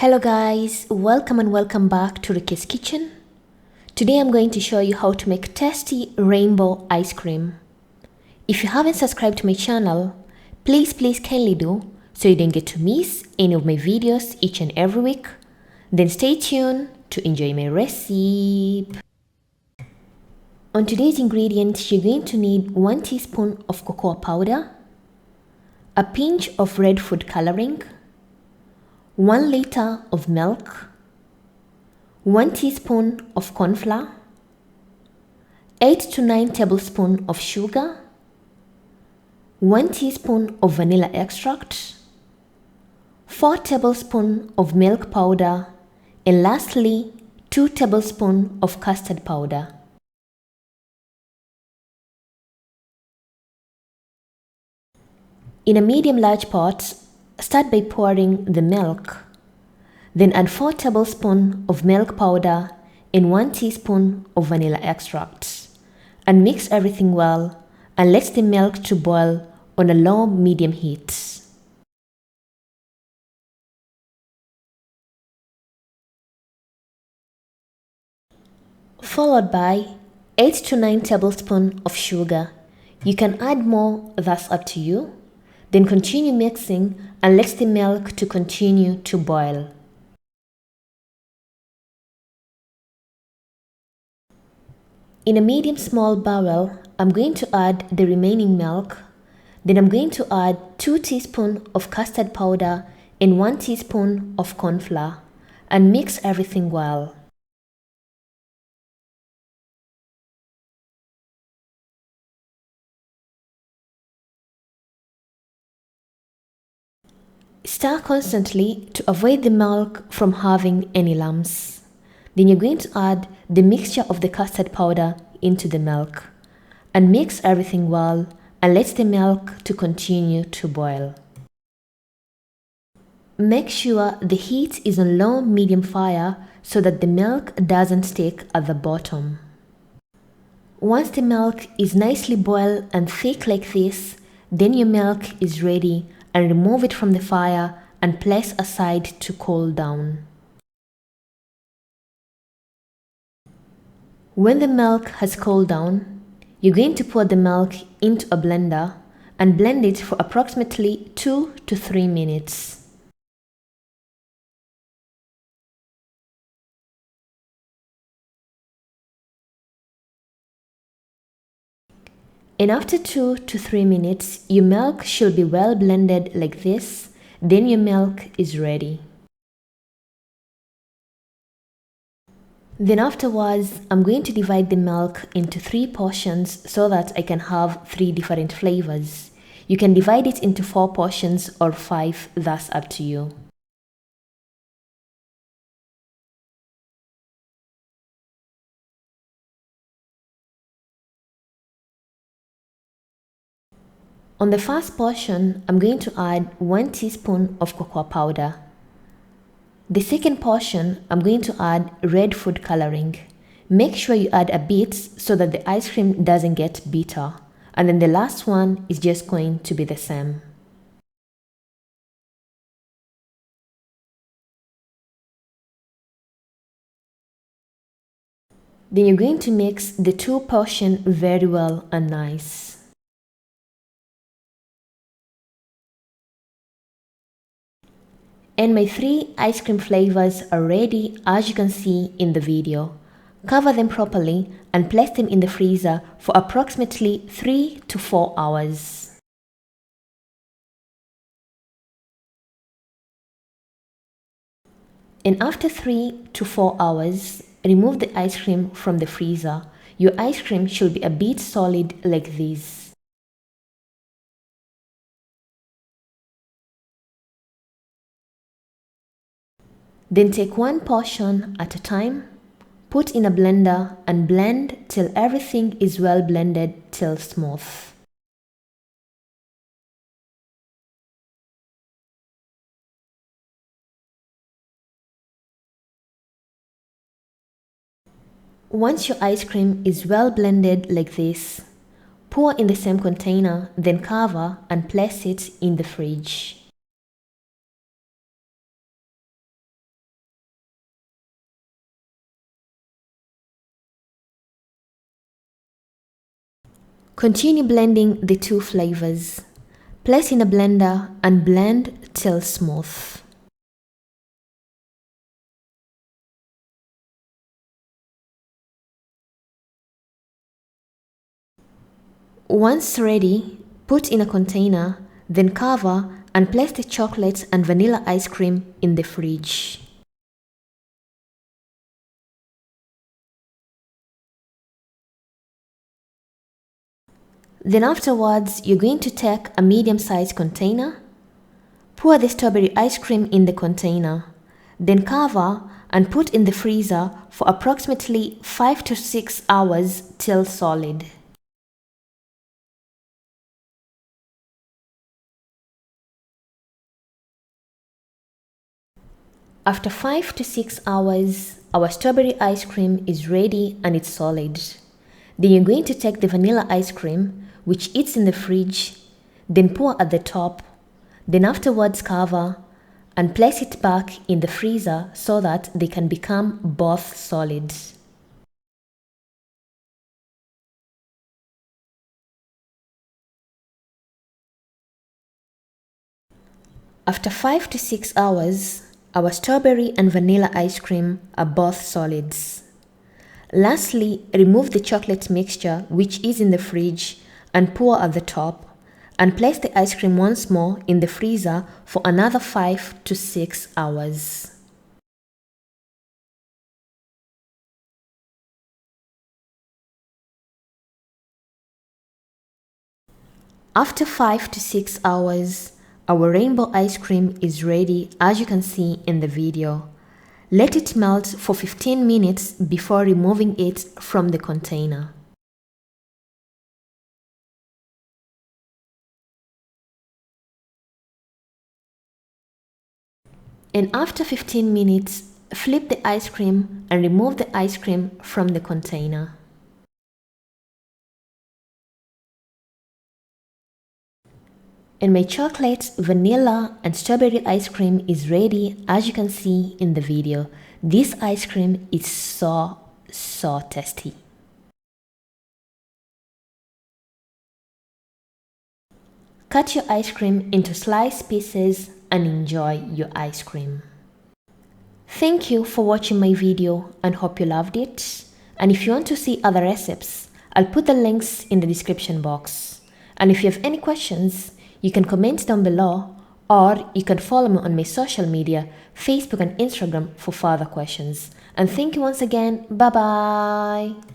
Hello guys, welcome and welcome back to Rukias kitchen. Today I'm going to show you how to make tasty rainbow ice cream. If you haven't subscribed to my channel, please kindly do so you don't get to miss any of my videos each and every week. Then stay tuned to enjoy my recipe. On today's ingredients, you're going to need 1 teaspoon of cocoa powder, a pinch of red food coloring, 1 liter of milk, 1 teaspoon of corn flour, 8 to 9 tablespoons of sugar, 1 teaspoon of vanilla extract, 4 tablespoons of milk powder, and lastly 2 tablespoons of custard powder. In a medium-large pot, start by pouring the milk. Then add 4 tablespoons of milk powder and 1 teaspoon of vanilla extract. And mix everything well and let the milk to boil on a low-medium heat. Followed by 8 to 9 tablespoons of sugar. You can add more, that's up to you. Then continue mixing and let the milk to continue to boil. In a medium small bowl, I'm going to add the remaining milk. Then I'm going to add 2 teaspoons of custard powder and 1 teaspoon of corn flour and mix everything well. Stir constantly to avoid the milk from having any lumps. Then you're going to add the mixture of the custard powder into the milk and mix everything well and let the milk to continue to boil. Make sure the heat is on low-medium fire so that the milk doesn't stick at the bottom. Once the milk is nicely boiled and thick like this, then your milk is ready and remove it from the fire and place aside to cool down. When the milk has cooled down, you're going to pour the milk into a blender and blend it for approximately 2 to 3 minutes. And after 2 to 3 minutes, your milk should be well blended like this, then your milk is ready. Then afterwards, I'm going to divide the milk into 3 portions so that I can have 3 different flavors. You can divide it into 4 portions or 5, that's up to you. On the first portion, I'm going to add 1 teaspoon of cocoa powder. The second portion, I'm going to add red food coloring. Make sure you add a bit so that the ice cream doesn't get bitter. And then the last one is just going to be the same. Then you're going to mix the 2 portions very well and nice. And my 3 ice cream flavors are ready, as you can see in the video. Cover them properly and place them in the freezer for approximately 3 to 4 hours. And after 3 to 4 hours, remove the ice cream from the freezer. Your ice cream should be a bit solid like this. Then take 1 portion at a time, put in a blender and blend till everything is well blended till smooth. Once your ice cream is well blended like this, pour in the same container, then cover and place it in the fridge. Continue blending the two flavors. Place in a blender and blend till smooth. Once ready, put in a container, then cover and place the chocolate and vanilla ice cream in the fridge. Then afterwards, you're going to take a medium-sized container, pour the strawberry ice cream in the container, then cover and put in the freezer for approximately 5 to 6 hours till solid. After 5 to 6 hours, our strawberry ice cream is ready and it's solid. Then you're going to take the vanilla ice cream, which is in the fridge, then pour at the top, then afterwards cover and place it back in the freezer so that they can become both solid. After 5 to 6 hours, our strawberry and vanilla ice cream are both solids. Lastly, remove the chocolate mixture which is in the fridge and pour at the top, and place the ice cream once more in the freezer for another 5 to 6 hours. After 5 to 6 hours, our rainbow ice cream is ready, as you can see in the video. Let it melt for 15 minutes before removing it from the container. And after 15 minutes, flip the ice cream and remove the ice cream from the container. And my chocolate, vanilla and strawberry ice cream is ready, as you can see in the video. This ice cream is so tasty. Cut your ice cream into sliced pieces and enjoy your ice cream. Thank you for watching my video and hope you loved it. And if you want to see other recipes, I'll put the links in the description box. And if you have any questions, you can comment down below, or you can follow me on my social media, Facebook and Instagram, for further questions. And thank you once again. Bye bye.